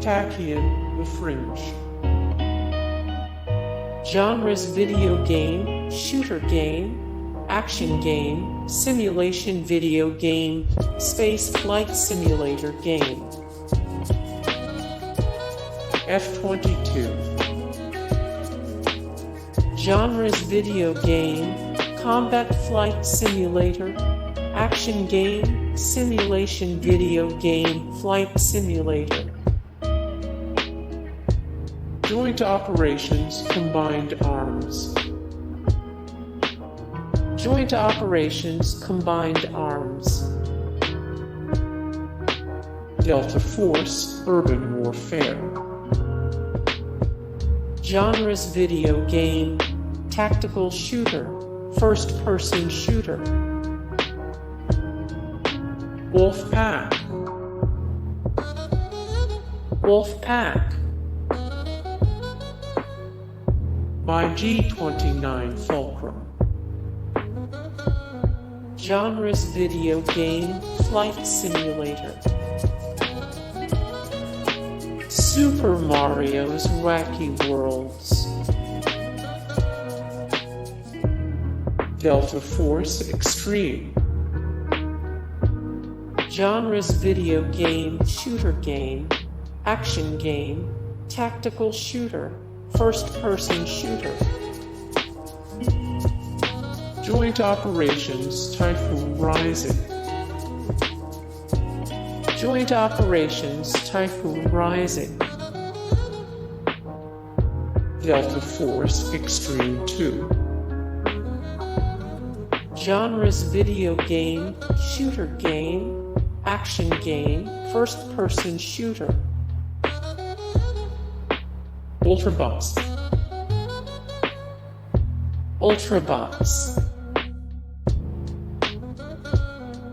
Tachyon, The Fringe. Genres: video game, shooter game, action game, simulation video game, space flight simulator game. F-22. Genres: video game, combat flight simulator, action game, simulation video game, flight simulator. Joint operations, combined arms. Joint operations, combined arms. Delta Force, urban warfare. Genres: video game, tactical shooter, first-person shooter. Wolfpack. Wolfpack. MiG-29 Fulcrum. Genres: video game, flight simulator. Super Mario's Wacky Worlds. Delta Force Xtreme. Genres: video game, shooter game, action game, tactical shooter, first-person shooter. Joint operations, Typhoon Rising. Joint operations, Typhoon Rising. Delta Force Xtreme 2. Genres: video game, shooter game, action game, first-person shooter. Ultrabots. Ultrabots.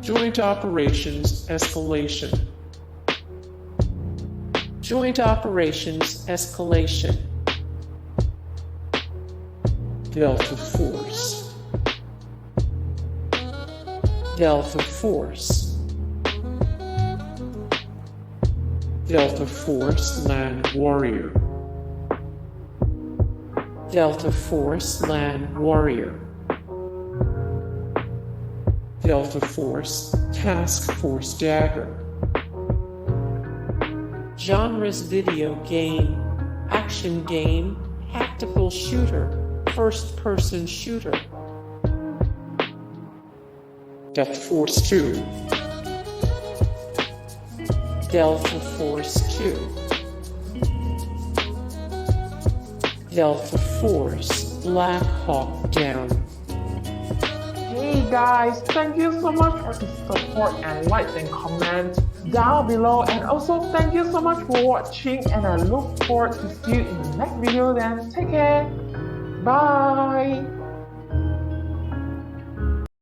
Joint operations, Escalation. Joint operations, Escalation. Delta Force. Delta Force. Delta Force Land Warrior. Delta Force Land Warrior. Delta Force Task Force Dagger. Genres: video game, action game, tactical shooter, first-person shooter. Delta Force 2. Delta Force 2. Delta Force Black Hawk Down. Hey guys, thank you so much for the support and likes and comments down below, and also thank you so much for watching, and I look forward to see you in the next video. Then take care, bye.